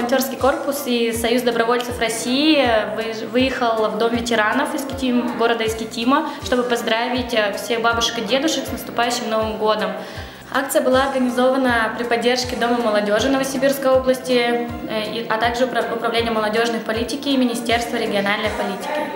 Волонтерский корпус и Союз добровольцев России выехал в Дом ветеранов города Искитима, чтобы поздравить всех бабушек и дедушек с наступающим Новым годом. Акция была организована при поддержке Дома молодежи Новосибирской области, а также Управления молодежной политики и Министерства региональной политики.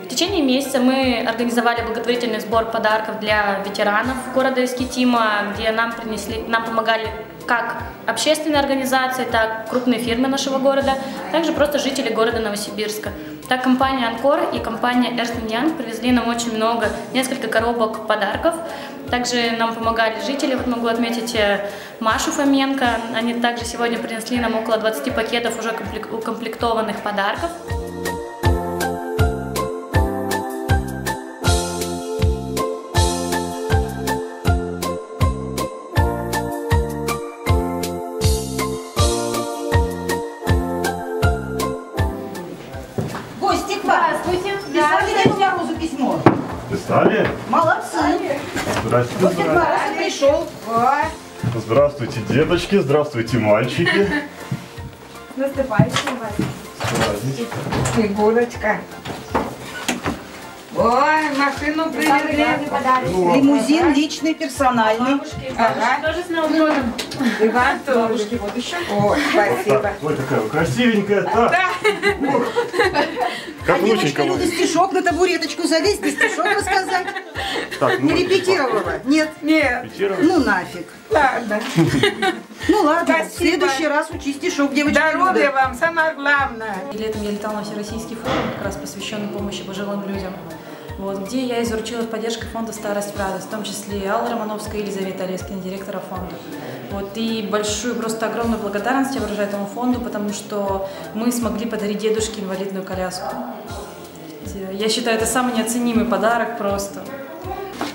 В течение месяца мы организовали благотворительный сбор подарков для ветеранов города Искитима, где нам помогали как общественные организации, так и крупные фирмы нашего города, также просто жители города Новосибирска. Так компания «Анкор» и компания Ernst & Young привезли нам очень много, несколько коробок подарков. Также нам помогали жители, вот могу отметить Машу Фоменко. Они также сегодня принесли нам около 20 пакетов уже укомплектованных подарков. Здравствуйте. Писали Деду Морозу письмо. Писали? Молодцы. Здравствуйте. Вот Дед Мороз пришел. Здравствуйте, деточки. Здравствуйте, мальчики. Наступающим вас. Праздничек. Снегурочка. Ой, машину привезли. Лимузин личный, персональный. Ага. Тоже с Новым годом. И вам тоже. Вот еще. Ой, спасибо. Ой, такая вы красивенькая. Так. Как внученька Люда, вы. стишок на табуреточку залезть, и стишок рассказать. Так, Не репетировала? Нет. Нет. Ну нафиг. Ладно. Ну ладно, Спасибо. в следующий раз учи стишок, девочки. Здоровья вам, самое главное. И летом я летала на всероссийский форум, как раз посвященный помощи пожилым людям, вот, где я изурчилась поддержкой фонда «Старость в радость», в том числе и Алла Романовская, Елизавета Олескина, директора фонда. Вот, и большую, просто огромную благодарность я выражаю этому фонду, потому что мы смогли подарить дедушке инвалидную коляску. Я считаю, это самый неоценимый подарок просто.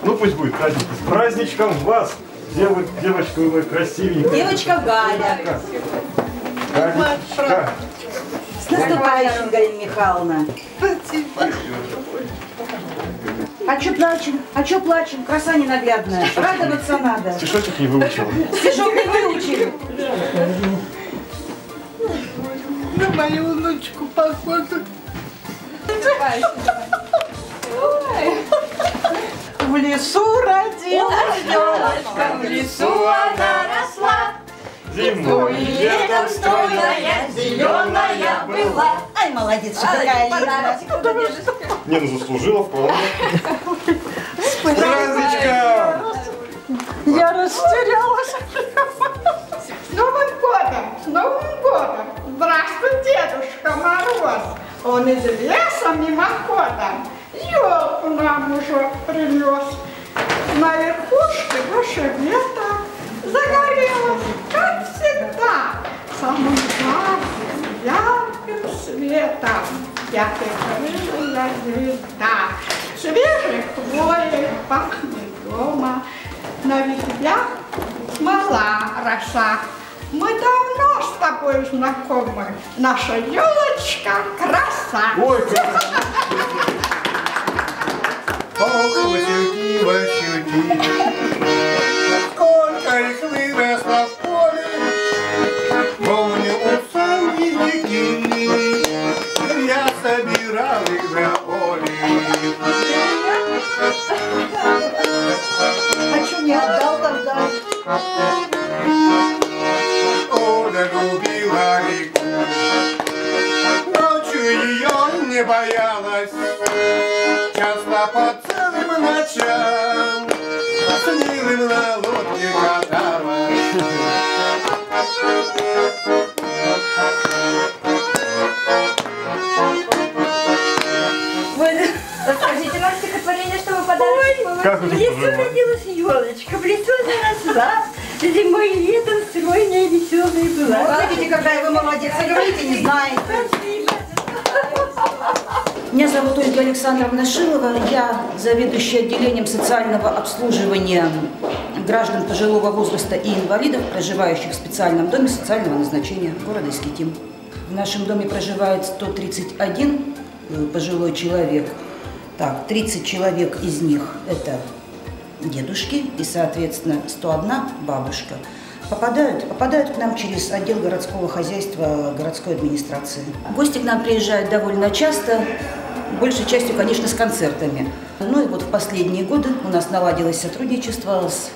Ну пусть будет праздник. С праздничком вас, девочка вы красивенькая. Девочка Галя. Галечка. С наступающим, Галина Михайловна. А чё плачем? А чё плачем? Краса ненаглядная. Радоваться надо. Стишочек не выучила. Стишок не выучили. На мою внучку похоже. В лесу родилась Елочка, в лесу она росла. Зимой И летом стройная, зеленая была. Ай, молодец, что такая Лена. не, ну заслужила вполне. С праздничком! Я растерялась. С Новым годом! С Новым годом! Здравствуй, Дедушка Мороз! Он из леса мимоходом елку нам уже принес. На верхушке грушевета загорелась, как всегда, самым ярким светом. Яркая звезда. Свежей хвоей пахнет дома. На ветвях смола роса. Мы давно с тобой знакомы. Наша елочка краса. Ой, как... Ох, Васильки, Васильки, сколько их выросло в поле, волнуются языки, я собирал их для Оли. А чё не отдал тогда? Оля любила реку, ночью ее не боялась, часто по целым ночам с милым на лодке каталась. Расскажите нам стихотворение, что вы подарили. Как вы В тут лесу поживаете? родилась елочка, в лесу она росла, зимой и летом стройная, веселая была. Смотрите, какая вы молодец, а говорите, не знаете. Меня зовут Ольга Александровна Шилова, я заведующая отделением социального обслуживания граждан пожилого возраста и инвалидов, проживающих в специальном доме социального назначения города Искитим. В нашем доме проживает 131 пожилой человек. Так, 30 человек из них это дедушки и, соответственно, 101 бабушка. Попадают к нам через отдел городского хозяйства городской администрации. Гости к нам приезжают довольно часто, большей частью, конечно, с концертами. Ну и вот в последние годы у нас наладилось сотрудничество с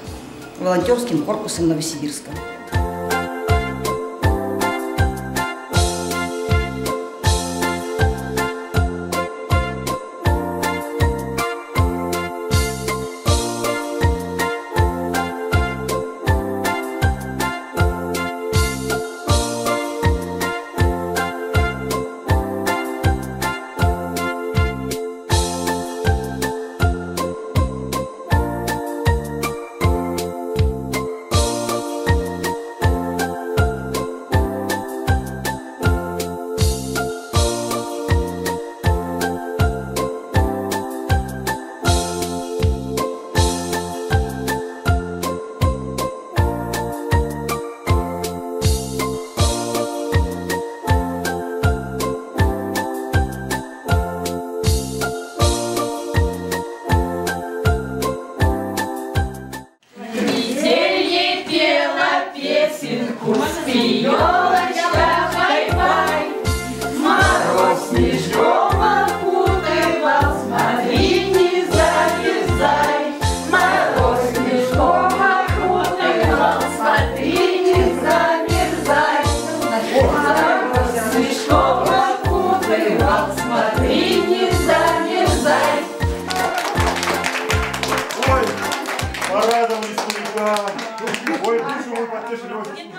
волонтерским корпусом Новосибирска. Елочка, бай-бай, мороз снежком окутывал, смотри, не замерзай. Мороз снежком окутывал, смотри, не замерзай. Мороз снежком окутывал, смотри, не замерзай. Ой, порадовались старикам. Ой, душу вы потешили, очень